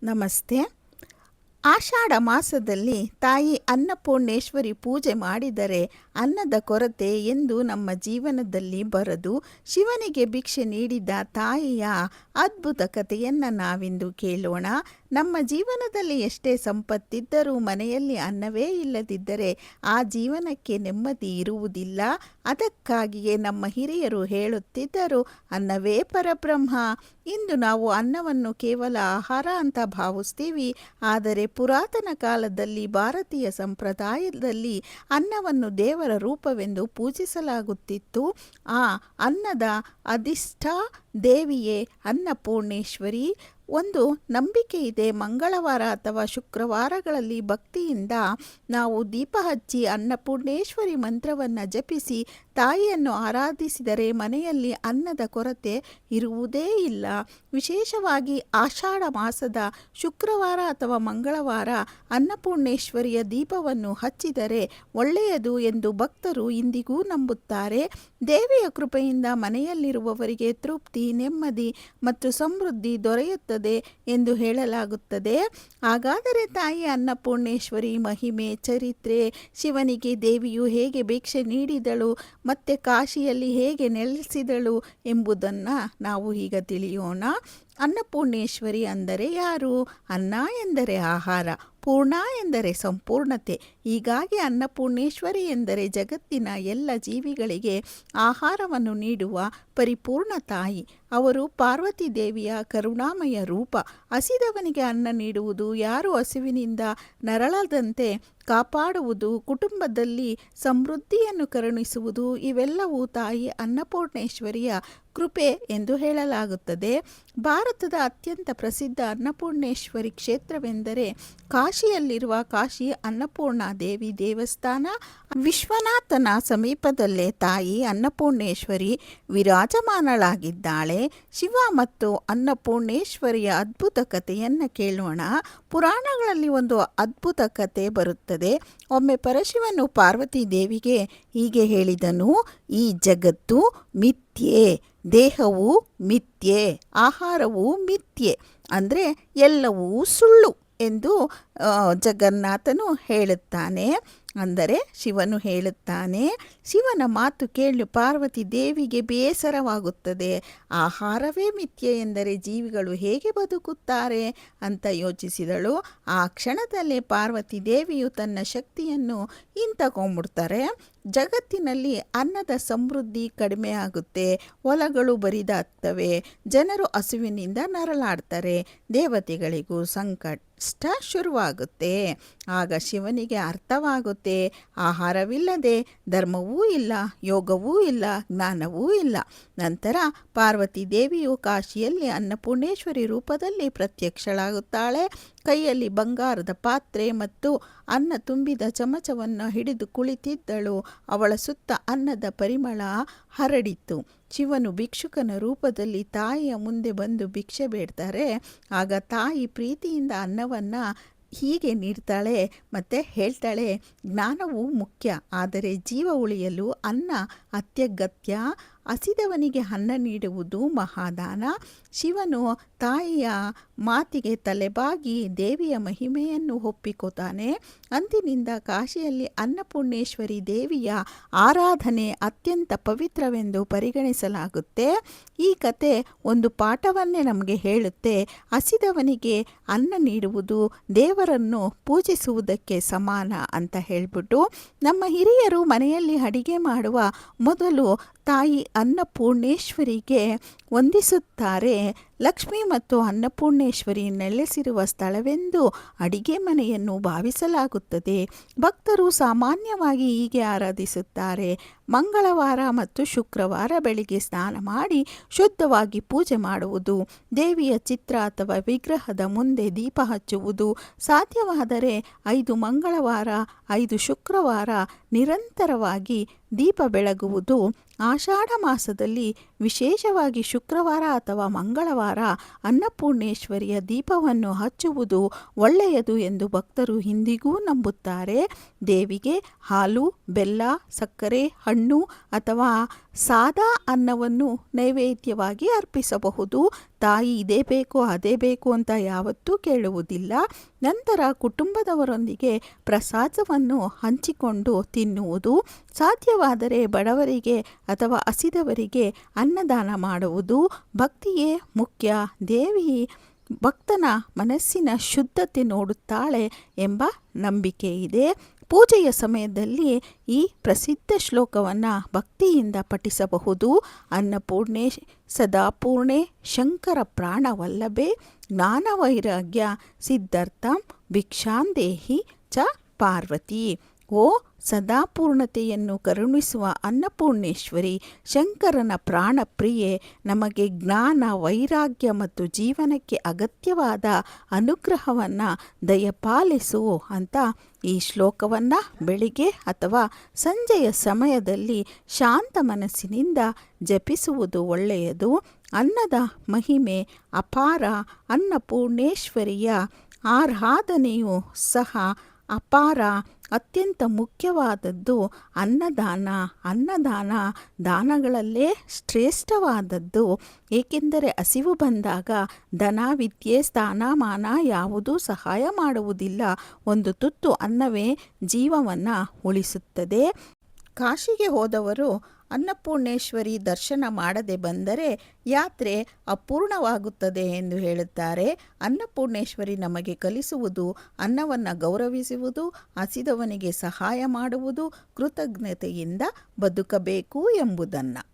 ನಮಸ್ತೆ. ಆಷಾಢ ಮಾಸದಲ್ಲಿ ತಾಯಿ ಅನ್ನಪೂರ್ಣೇಶ್ವರಿ ಪೂಜೆ ಮಾಡಿದರೆ ಅನ್ನದ ಕೊರತೆ ಎಂದು ನಮ್ಮ ಜೀವನದಲ್ಲಿ ಬರದು. ಶಿವನಿಗೆ ಭಿಕ್ಷೆ ನೀಡಿದ ತಾಯಿಯ ಅದ್ಭುತ ಕಥೆಯನ್ನು ನಾವಿಂದು ಕೇಳೋಣ. ನಮ್ಮ ಜೀವನದಲ್ಲಿ ಎಷ್ಟೇ ಸಂಪತ್ತಿದ್ದರೂ ಮನೆಯಲ್ಲಿ ಅನ್ನವೇ ಇಲ್ಲದಿದ್ದರೆ ಆ ಜೀವನಕ್ಕೆ ನೆಮ್ಮದಿ ಇರುವುದಿಲ್ಲ. ಅದಕ್ಕಾಗಿಯೇ ನಮ್ಮ ಹಿರಿಯರು ಹೇಳುತ್ತಿದ್ದರು, ಅನ್ನವೇ ಪರಬ್ರಹ್ಮ. ಇಂದು ನಾವು ಅನ್ನವನ್ನು ಕೇವಲ ಆಹಾರ ಅಂತ ಭಾವಿಸ್ತೀವಿ. ಆದರೆ ಪುರಾತನ ಕಾಲದಲ್ಲಿ ಭಾರತೀಯ ಸಂಪ್ರದಾಯದಲ್ಲಿ ಅನ್ನವನ್ನು ದೇವರ ರೂಪವೆಂದು ಪೂಜಿಸಲಾಗುತ್ತಿತ್ತು. ಆ ಅನ್ನದ ಅಧಿಷ್ಠ ದೇವಿಯೇ ಅನ್ನಪೂರ್ಣೇಶ್ವರಿ. ಒಂದು ನಂಬಿಕೆ ಇದೆ, ಮಂಗಳವಾರ ಅಥವಾ ಶುಕ್ರವಾರಗಳಲ್ಲಿ ಭಕ್ತಿಯಿಂದ ನಾವು ದೀಪ ಹಚ್ಚಿ ಅನ್ನಪೂರ್ಣೇಶ್ವರಿ ಮಂತ್ರವನ್ನು ಜಪಿಸಿ ತಾಯಿಯನ್ನು ಆರಾಧಿಸಿದರೆ ಮನೆಯಲ್ಲಿ ಅನ್ನದ ಕೊರತೆ ಇರುವುದೇ ಇಲ್ಲ. ವಿಶೇಷವಾಗಿ ಆಷಾಢ ಮಾಸದ ಶುಕ್ರವಾರ ಅಥವಾ ಮಂಗಳವಾರ ಅನ್ನಪೂರ್ಣೇಶ್ವರಿಯ ದೀಪವನ್ನು ಹಚ್ಚಿದರೆ ಒಳ್ಳೆಯದು ಎಂದು ಭಕ್ತರು ಇಂದಿಗೂ ನಂಬುತ್ತಾರೆ. ದೇವಿಯ ಕೃಪೆಯಿಂದ ಮನೆಯಲ್ಲಿರುವವರಿಗೆ ತೃಪ್ತಿ, ನೆಮ್ಮದಿ ಮತ್ತು ಸಮೃದ್ಧಿ ದೊರೆಯುತ್ತದೆ ಎಂದು ಹೇಳಲಾಗುತ್ತದೆ. ಹಾಗಾದರೆ ತಾಯಿ ಅನ್ನಪೂರ್ಣೇಶ್ವರಿ ಮಹಿಮೆ, ಚರಿತ್ರೆ, ಶಿವನಿಗೆ ದೇವಿಯು ಹೇಗೆ ಭಿಕ್ಷೆ ನೀಡಿದಳು ಮತ್ತು ಕಾಶಿಯಲ್ಲಿ ಹೇಗೆ ನೆಲೆಸಿದಳು ಎಂಬುದನ್ನು ನಾವು ಈಗ ತಿಳಿಯೋಣ. ಅನ್ನಪೂರ್ಣೇಶ್ವರಿ ಅಂದರೆ ಯಾರು? ಅನ್ನ ಎಂದರೆ ಆಹಾರ, ಪೂರ್ಣ ಎಂದರೆ ಸಂಪೂರ್ಣತೆ. ಹೀಗಾಗಿ ಅನ್ನಪೂರ್ಣೇಶ್ವರಿ ಎಂದರೆ ಜಗತ್ತಿನ ಎಲ್ಲ ಜೀವಿಗಳಿಗೆ ಆಹಾರವನ್ನು ನೀಡುವ ಪರಿಪೂರ್ಣ ತಾಯಿ. ಅವರು ಪಾರ್ವತಿ ದೇವಿಯ ಕರುಣಾಮಯ ರೂಪ. ಹಸಿದವನಿಗೆ ಅನ್ನ ನೀಡುವುದು, ಯಾರು ಹಸಿವಿನಿಂದ ನರಳದಂತೆ ಕಾಪಾಡುವುದು, ಕುಟುಂಬದಲ್ಲಿ ಸಮೃದ್ಧಿಯನ್ನು ಕರುಣಿಸುವುದು, ಇವೆಲ್ಲವೂ ತಾಯಿ ಅನ್ನಪೂರ್ಣೇಶ್ವರಿಯ ಕೃಪೆ ಎಂದು ಹೇಳಲಾಗುತ್ತದೆ. ಭಾರತದ ಅತ್ಯಂತ ಪ್ರಸಿದ್ಧ ಅನ್ನಪೂರ್ಣೇಶ್ವರಿ ಕ್ಷೇತ್ರವೆಂದರೆ ಕಾಶಿಯಲ್ಲಿರುವ ಕಾಶಿ ಅನ್ನಪೂರ್ಣ ದೇವಿ ದೇವಸ್ಥಾನ. ವಿಶ್ವನಾಥನ ಸಮೀಪದಲ್ಲೇ ತಾಯಿ ಅನ್ನಪೂರ್ಣೇಶ್ವರಿ ವಿರಾಜಮಾನಳಾಗಿದ್ದಾಳೆ. ಶಿವ ಮತ್ತು ಅನ್ನಪೂರ್ಣೇಶ್ವರಿಯ ಅದ್ಭುತ ಕಥೆಯನ್ನು ಕೇಳೋಣ. ಪುರಾಣಗಳಲ್ಲಿ ಒಂದು ಅದ್ಭುತ ಕಥೆ ಬರುತ್ತದೆ. ಒಮ್ಮೆ ಪರಶಿವನು ಪಾರ್ವತಿ ದೇವಿಗೆ ಹೀಗೆ ಹೇಳಿದನು, ಈ ಜಗತ್ತು ಮಿಥ್ಯೆ, ದೇಹವು ಮಿಥ್ಯೆ, ಆಹಾರವು ಮಿಥ್ಯೆ, ಅಂದರೆ ಎಲ್ಲವೂ ಸುಳ್ಳು ಎಂದು ಜಗನ್ನಾಥನು ಹೇಳುತ್ತಾನೆ. ಅಂದರೆ ಶಿವನು ಹೇಳುತ್ತಾನೆ. ಶಿವನ ಮಾತು ಕೇಳಿ ಪಾರ್ವತಿ ದೇವಿಗೆ ಬೇಸರವಾಗುತ್ತದೆ. ಆಹಾರವೇ ಮಿಥ್ಯೆ ಎಂದರೆ ಜೀವಿಗಳು ಹೇಗೆ ಬದುಕುತ್ತಾರೆ ಅಂತ ಯೋಚಿಸಿದಳು. ಆ ಕ್ಷಣದಲ್ಲೇ ಪಾರ್ವತಿ ದೇವಿಯು ತನ್ನ ಶಕ್ತಿಯನ್ನು ಹಿಂತಕೊಂಡ್ಬಿಡ್ತಾರೆ. ಜಗತ್ತಿನಲ್ಲಿ ಅನ್ನದ ಸಮೃದ್ಧಿ ಕಡಿಮೆ ಆಗುತ್ತೆ, ಹೊಲಗಳು ಬರಿದಾಗ್ತವೆ, ಜನರು ಹಸುವಿನಿಂದ ನರಳಾಡ್ತಾರೆ, ದೇವತೆಗಳಿಗೂ ಸಂಕಷ್ಟ ಶುರುವಾಗುತ್ತೆ. ಆಗ ಶಿವನಿಗೆ ಅರ್ಥವಾಗುತ್ತೆ, ಆಹಾರವಿಲ್ಲದೆ ಧರ್ಮವೂ ಇಲ್ಲ, ಯೋಗವೂ ಇಲ್ಲ, ಜ್ಞಾನವೂ ಇಲ್ಲ. ನಂತರ ಪಾರ್ವತಿ ದೇವಿಯು ಕಾಶಿಯಲ್ಲಿ ಅನ್ನಪೂರ್ಣೇಶ್ವರಿ ರೂಪದಲ್ಲಿ ಪ್ರತ್ಯಕ್ಷಳಾಗುತ್ತಾಳೆ. ಕೈಯಲ್ಲಿ ಬಂಗಾರದ ಪಾತ್ರೆ ಮತ್ತು ಅನ್ನ ತುಂಬಿದ ಚಮಚವನ್ನು ಹಿಡಿದು ಕುಳಿತಿದ್ದಳು. ಅವಳ ಸುತ್ತ ಅನ್ನದ ಪರಿಮಳ ಹರಡಿತು. ಶಿವನು ಭಿಕ್ಷುಕನ ರೂಪದಲ್ಲಿ ತಾಯಿಯ ಮುಂದೆ ಬಂದು ಭಿಕ್ಷೆ ಬೇಡ್ತಾರೆ. ಆಗ ತಾಯಿ ಪ್ರೀತಿಯಿಂದ ಅನ್ನವನ್ನು ಹೀಗೆ ನೀಡ್ತಾಳೆ ಮತ್ತು ಹೇಳ್ತಾಳೆ, ಜ್ಞಾನವು ಮುಖ್ಯ, ಆದರೆ ಜೀವ ಉಳಿಯಲು ಅನ್ನ ಅತ್ಯಗತ್ಯ. ಹಸಿದವನಿಗೆ ಅನ್ನ ನೀಡುವುದು ಮಹಾದಾನ. ಶಿವನು ತಾಯಿಯ ಮಾತಿಗೆ ತಲೆಬಾಗಿ ದೇವಿಯ ಮಹಿಮೆಯನ್ನು ಒಪ್ಪಿಕೊತಾನೆ. ಅಂದಿನಿಂದ ಕಾಶಿಯಲ್ಲಿ ಅನ್ನಪೂರ್ಣೇಶ್ವರಿ ದೇವಿಯ ಆರಾಧನೆ ಅತ್ಯಂತ ಪವಿತ್ರವೆಂದು ಪರಿಗಣಿಸಲಾಗುತ್ತೆ. ಈ ಕತೆ ಒಂದು ಪಾಠವನ್ನೇ ನಮಗೆ ಹೇಳುತ್ತೆ. ಹಸಿದವನಿಗೆ ಅನ್ನ ನೀಡುವುದು ದೇವರನ್ನು ಪೂಜಿಸುವುದಕ್ಕೆ ಸಮಾನ ಅಂತ ಹೇಳಿಬಿಟ್ಟು ನಮ್ಮ ಹಿರಿಯರು ಮನೆಯಲ್ಲಿ ಅಡಿಗೆ ಮಾಡುವ ಮೊದಲು ತಾಯಿ ಅನ್ನಪೂರ್ಣೇಶ್ವರಿಗೆ ವಂದಿಸುತ್ತಾರೆ. ಲಕ್ಷ್ಮಿ ಮತ್ತು ಅನ್ನಪೂರ್ಣೇಶ್ವರಿ ನೆಲೆಸಿರುವ ಸ್ಥಳವೆಂದು ಅಡಿಗೆ ಮನೆಯನ್ನು ಭಾವಿಸಲಾಗುತ್ತದೆ. ಭಕ್ತರು ಸಾಮಾನ್ಯವಾಗಿ ಹೀಗೆ ಆರಾಧಿಸುತ್ತಾರೆ. ಮಂಗಳವಾರ ಮತ್ತು ಶುಕ್ರವಾರ ಬೆಳಿಗ್ಗೆ ಸ್ನಾನ ಮಾಡಿ ಶುದ್ಧವಾಗಿ ಪೂಜೆ ಮಾಡುವುದು, ದೇವಿಯ ಚಿತ್ರ ಅಥವಾ ವಿಗ್ರಹದ ಮುಂದೆ ದೀಪ ಹಚ್ಚುವುದು, ಸಾಧ್ಯವಾದರೆ 5 ಮಂಗಳವಾರ 5 ಶುಕ್ರವಾರ ನಿರಂತರವಾಗಿ ದೀಪ ಬೆಳಗುವುದು. ಆಷಾಢ ಮಾಸದಲ್ಲಿ ವಿಶೇಷವಾಗಿ ಶುಕ್ರವಾರ ಅಥವಾ ಮಂಗಳವಾರ ಅನ್ನಪೂರ್ಣೇಶ್ವರಿಯ ದೀಪವನ್ನು ಹಚ್ಚುವುದು ಒಳ್ಳೆಯದು ಎಂದು ಭಕ್ತರು ಇಂದಿಗೂ ನಂಬುತ್ತಾರೆ. ದೇವಿಗೆ ಹಾಲು, ಬೆಲ್ಲ, ಸಕ್ಕರೆ, ಹಣ್ಣು ಅಥವಾ ಸಾದಾ ಅನ್ನವನ್ನು ನೈವೇದ್ಯವಾಗಿ ಅರ್ಪಿಸಬಹುದು. ತಾಯಿ ಇದೇ ಬೇಕು ಅದೇ ಬೇಕು ಅಂತ ಯಾವತ್ತೂ ಕೇಳುವುದಿಲ್ಲ. ನಂತರ ಕುಟುಂಬದವರೊಂದಿಗೆ ಪ್ರಸಾದವನ್ನು ಹಂಚಿಕೊಂಡು ತಿನ್ನುವುದು, ಸಾಧ್ಯವಾದರೆ ಬಡವರಿಗೆ ಅಥವಾ ಹಸಿದವರಿಗೆ ಅನ್ನದಾನ ಮಾಡುವುದು. ಭಕ್ತಿಯೇ ಮುಖ್ಯ. ದೇವಿ ಭಕ್ತನ ಮನಸ್ಸಿನ ಶುದ್ಧತೆ ನೋಡುತ್ತಾಳೆ ಎಂಬ ನಂಬಿಕೆ ಇದೆ. ಪೂಜೆಯ ಸಮಯದಲ್ಲಿ ಈ ಪ್ರಸಿದ್ಧ ಶ್ಲೋಕವನ್ನು ಭಕ್ತಿಯಿಂದ ಪಠಿಸಬಹುದು. ಅನ್ನಪೂರ್ಣೆ ಸದಾಪೂರ್ಣೆ ಶಂಕರ ಪ್ರಾಣವಲ್ಲಭೆ ಜ್ಞಾನವೈರಾಗ್ಯ ಸಿದ್ಧಾರ್ಥಂ ಭಿಕ್ಷಾಂದೇಹಿ ಚ ಪಾರ್ವತಿ. ಓ ಸದಾಪೂರ್ಣತೆಯನ್ನು ಕರುಣಿಸುವ ಅನ್ನಪೂರ್ಣೇಶ್ವರಿ, ಶಂಕರನ ಪ್ರಾಣಪ್ರಿಯೆ, ನಮಗೆ ಜ್ಞಾನ ವೈರಾಗ್ಯ ಮತ್ತು ಜೀವನಕ್ಕೆ ಅಗತ್ಯವಾದ ಅನುಗ್ರಹವನ್ನು ದಯಪಾಲಿಸು ಅಂತ ಈ ಶ್ಲೋಕವನ್ನು ಬೆಳಿಗ್ಗೆ ಅಥವಾ ಸಂಜೆಯ ಸಮಯದಲ್ಲಿ ಶಾಂತ ಮನಸ್ಸಿನಿಂದ ಜಪಿಸುವುದು ಒಳ್ಳೆಯದು. ಅನ್ನದ ಮಹಿಮೆ ಅಪಾರ. ಅನ್ನಪೂರ್ಣೇಶ್ವರಿಯ ಆರಾಧನೆಯೂ ಸಹ ಅಪಾರ. ಅತ್ಯಂತ ಮುಖ್ಯವಾದದ್ದು ಅನ್ನದಾನ. ಅನ್ನದಾನ ದಾನಗಳಲ್ಲೇ ಶ್ರೇಷ್ಠವಾದದ್ದು. ಏಕೆಂದರೆ ಹಸಿವು ಬಂದಾಗ ಧನ ವಿದ್ಯೆ ಸ್ಥಾನಮಾನ ಯಾವುದೂ ಸಹಾಯ ಮಾಡುವುದಿಲ್ಲ. ಒಂದು ತುತ್ತು ಅನ್ನವೇ ಜೀವವನ್ನು ಉಳಿಸುತ್ತದೆ. ಕಾಶಿಗೆ ಹೋದವರು ಅನ್ನಪೂರ್ಣೇಶ್ವರಿ ದರ್ಶನ ಮಾಡದೆ ಬಂದರೆ ಯಾತ್ರೆ ಅಪೂರ್ಣವಾಗುತ್ತದೆ ಎಂದು ಹೇಳುತ್ತಾರೆ. ಅನ್ನಪೂರ್ಣೇಶ್ವರಿ ನಮಗೆ ಕಲಿಸುವುದು ಅನ್ನವನ್ನು ಗೌರವಿಸುವುದು, ಹಸಿದವನಿಗೆ ಸಹಾಯ ಮಾಡುವುದು, ಕೃತಜ್ಞತೆಯಿಂದ ಬದುಕಬೇಕು ಎಂಬುದನ್ನು.